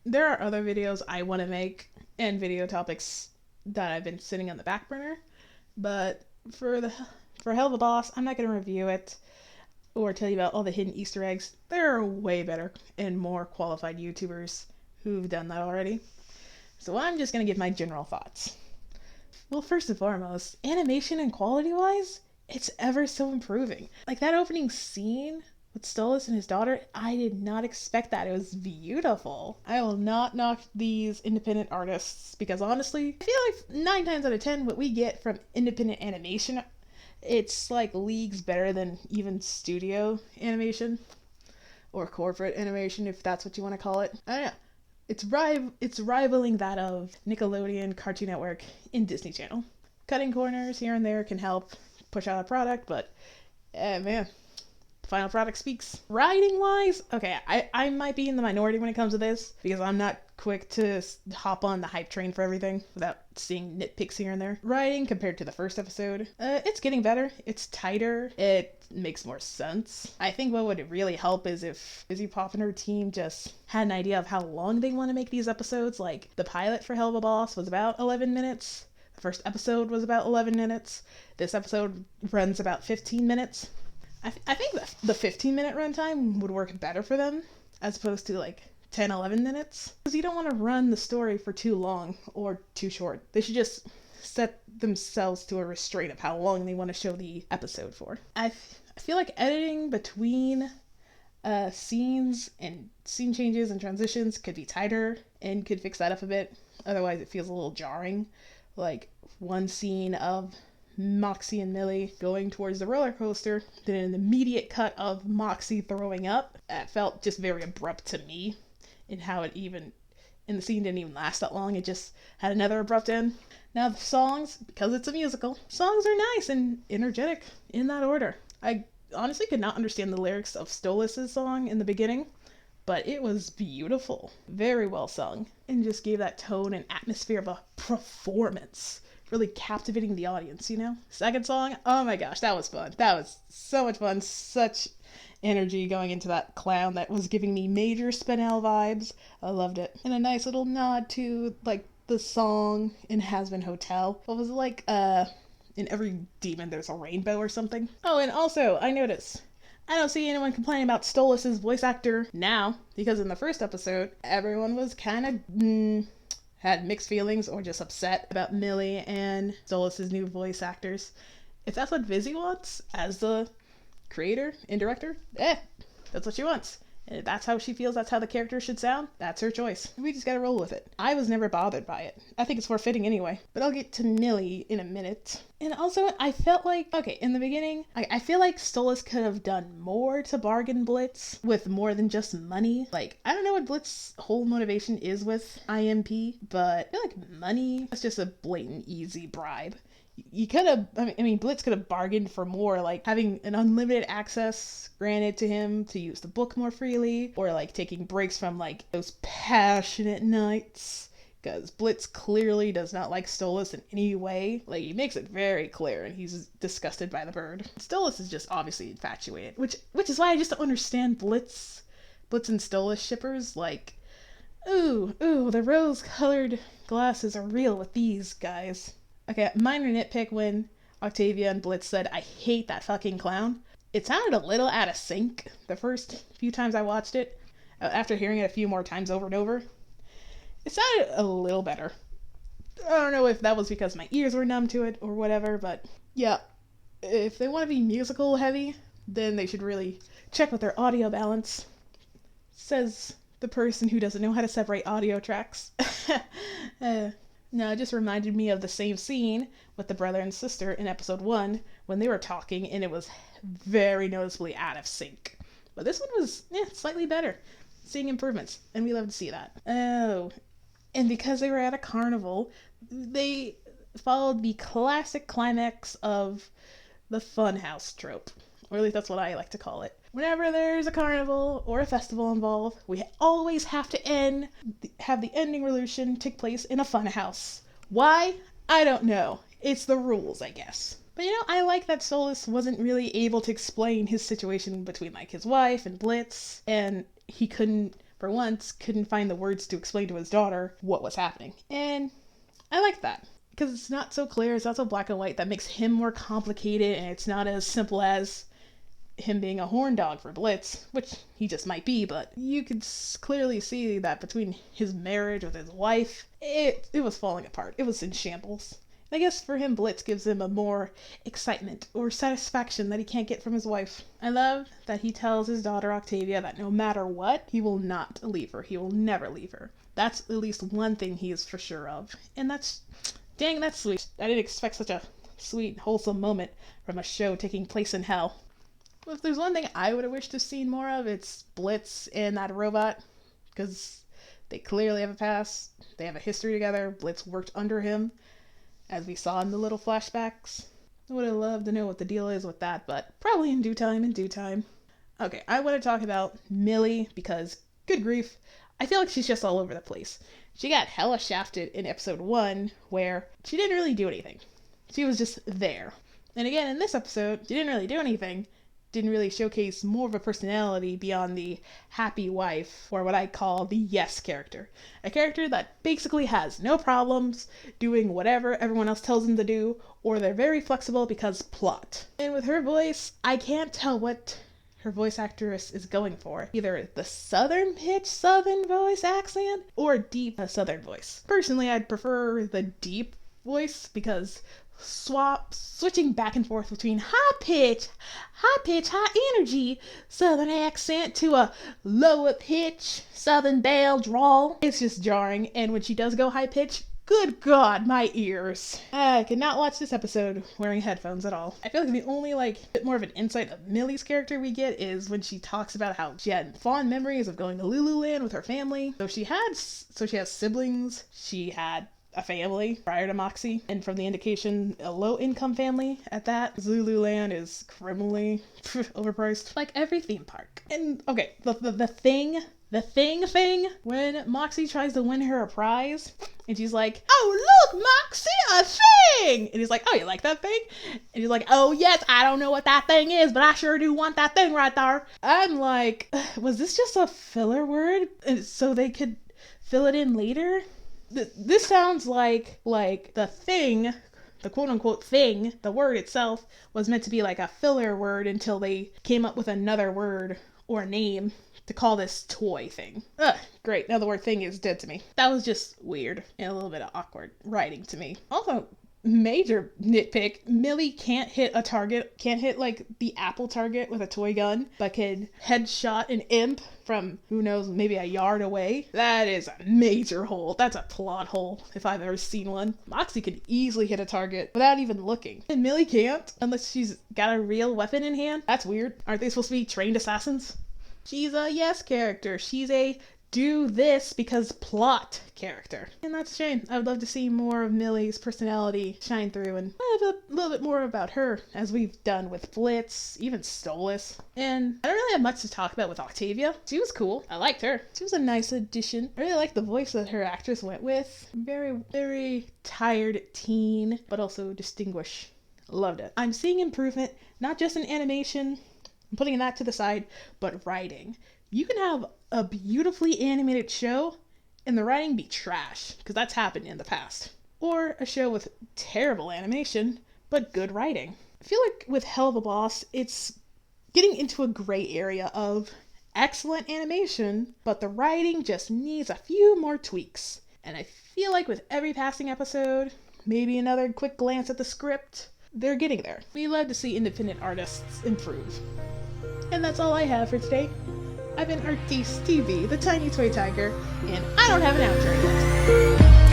There are other videos I want to make and video topics that I've been sitting on the back burner, but for the for Helluva Boss, I'm not going to review it or tell you about all the hidden Easter eggs. There are way better and more qualified YouTubers who've done that already. So I'm just going to give my general thoughts. Well, first and foremost, animation and quality wise, it's ever so improving. Like that opening scene with Stolas and his daughter, I did not expect that. It was beautiful. I will not knock these independent artists because honestly, I feel like 9 times out of 10 what we get from independent animation, it's like leagues better than even studio animation or corporate animation, if that's what you want to call it. I don't know. It's rivaling that of Nickelodeon, Cartoon Network, and Disney Channel. Cutting corners here and there can help push out a product, but man, the final product speaks. Writing wise, okay, I might be in the minority when it comes to this because I'm not quick to hop on the hype train for everything without seeing nitpicks here and there. Writing compared to the first episode, it's getting better. It's tighter. It makes more sense. I think what would really help is if Busy Pop and her team just had an idea of how long they want to make these episodes. Like the pilot for Helluva Boss was about 11 minutes. The first episode was about 11 minutes. This episode runs about 15 minutes. I think the 15-minute runtime would work better for them as opposed to like 10, 11 minutes. Because you don't want to run the story for too long or too short. They should just set themselves to a restraint of how long they want to show the episode for. I feel like editing between scenes and scene changes and transitions could be tighter and could fix that up a bit. Otherwise it feels a little jarring. Like one scene of Moxie and Millie going towards the roller coaster, then an immediate cut of Moxie throwing up. That felt just very abrupt to me in how it even, and the scene didn't even last that long. It just had another abrupt end. Now the songs, because it's a musical, songs are nice and energetic in that order. I honestly could not understand the lyrics of Stolas' song in the beginning, but it was beautiful. Very well sung. And just gave that tone and atmosphere of a performance. Really captivating the audience, you know? Second song, oh my gosh, that was fun. That was so much fun. Such energy going into that clown that was giving me major Spinel vibes. I loved it. And a nice little nod to, like, the song in Hazbin Hotel. What was it like, in every demon there's a rainbow or something? Oh, and also, I noticed, I don't see anyone complaining about Stolas' voice actor now, because in the first episode, everyone was kind of, had mixed feelings or just upset about Millie and Stolas' new voice actors. If that's what Vizzy wants as the creator and director, that's what she wants. And if that's how she feels, that's how the character should sound, that's her choice. We just gotta roll with it. I was never bothered by it. I think it's more fitting anyway. But I'll get to Millie in a minute. And also, I felt like, okay, in the beginning, I feel like Stolas could have done more to bargain Blitz with more than just money. Like, I don't know what Blitz's whole motivation is with IMP, but I feel like money is just a blatant, easy bribe. You could have, I mean, Blitz could have bargained for more, like having an unlimited access granted to him to use the book more freely, or like taking breaks from like those passionate nights, because Blitz clearly does not like Stolas in any way. Like, he makes it very clear, and he's disgusted by the bird. Stolas is just obviously infatuated, which is why I just don't understand Blitz and Stolas shippers. Like, ooh, the rose-colored glasses are real with these guys. Okay, minor nitpick when Octavia and Blitz said, "I hate that fucking clown." It sounded a little out of sync the first few times I watched it. After hearing it a few more times over and over, it sounded a little better. I don't know if that was because my ears were numb to it or whatever, but yeah, if they want to be musical heavy, then they should really check with their audio balance. Says the person who doesn't know how to separate audio tracks. No, it just reminded me of the same scene with the brother and sister in episode 1 when they were talking and it was very noticeably out of sync. But this one was slightly better. Seeing improvements, and we love to see that. Oh, and because they were at a carnival, they followed the classic climax of the funhouse trope. Or at least that's what I like to call it. Whenever there's a carnival or a festival involved, we always have to have the ending resolution take place in a funhouse. Why? I don't know. It's the rules, I guess. But I like that Stolas wasn't really able to explain his situation between like his wife and Blitz, and he couldn't for once, couldn't find the words to explain to his daughter what was happening. And I like that. Because it's not so clear, it's not so black and white. That makes him more complicated, and it's not as simple as him being a horn dog for Blitz, which he just might be, but you could clearly see that between his marriage with his wife, it was falling apart. It was in shambles. I guess for him, Blitz gives him a more excitement or satisfaction that he can't get from his wife. I love that he tells his daughter Octavia that no matter what, he will not leave her. He will never leave her. That's at least one thing he is for sure of. And that's sweet. I didn't expect such a sweet, wholesome moment from a show taking place in hell. If there's one thing I would have wished to have seen more of, it's Blitz and that robot. Because they clearly have a past. They have a history together. Blitz worked under him, as we saw in the little flashbacks. I would have loved to know what the deal is with that, but probably in due time, Okay, I want to talk about Millie, because, good grief, I feel like she's just all over the place. She got hella shafted in episode 1, where she didn't really do anything. She was just there. And again, in this episode, she didn't really do anything. Didn't really showcase more of a personality beyond the happy wife, or what I call the yes character. A character that basically has no problems doing whatever everyone else tells them to do, or they're very flexible because plot. And with her voice, I can't tell what her voice actress is going for. Either the southern pitch, southern voice accent, or deep southern voice. Personally, I'd prefer the deep voice, because switching back and forth between high pitch, high energy southern accent to a lower pitch southern belle drawl, it's just jarring. And when she does go high pitch, good God, my ears. I could not watch this episode wearing headphones at all. I feel like the only bit more of an insight of Millie's character we get is when she talks about how she had fond memories of going to Lululand with her family. So she has siblings. She had a family prior to Moxie, and from the indication, a low-income family at that. Lululand is criminally overpriced, like every theme park. And okay, the thing when Moxie tries to win her a prize, and she's like, "Oh look, Moxie, a thing!" And he's like, "Oh, you like that thing?" And he's like, "Oh yes, I don't know what that thing is, but I sure do want that thing right there." I'm like, was this just a filler word, so they could fill it in later? This sounds like the thing, the quote-unquote thing, the word itself, was meant to be like a filler word until they came up with another word or name to call this toy thing. Ugh, great. Now the word thing is dead to me. That was just weird and a little bit of awkward writing to me. Also, major nitpick, Millie can't hit a target, can't hit the apple target with a toy gun, but can headshot an imp from, who knows, maybe a yard away. That is a major hole. That's a plot hole if I've ever seen one. Moxie could easily hit a target without even looking. And Millie can't, unless she's got a real weapon in hand. That's weird. Aren't they supposed to be trained assassins? She's a yes character. She's a do this because plot character. And that's a shame. I would love to see more of Millie's personality shine through and have a little bit more about her, as we've done with Blitz, even Stolas. And I don't really have much to talk about with Octavia. She was cool. I liked her. She was a nice addition. I really liked the voice that her actress went with. Very, very tired teen, but also distinguished. Loved it. I'm seeing improvement, not just in animation, I'm putting that to the side, but writing. You can have a beautifully animated show and the writing be trash, because that's happened in the past. Or a show with terrible animation, but good writing. I feel like with Helluva Boss, it's getting into a gray area of excellent animation, but the writing just needs a few more tweaks. And I feel like with every passing episode, maybe another quick glance at the script, they're getting there. We love to see independent artists improve. And that's all I have for today. I've been Artiste TV, the Tiny Toy Tiger, and I don't have an outro yet.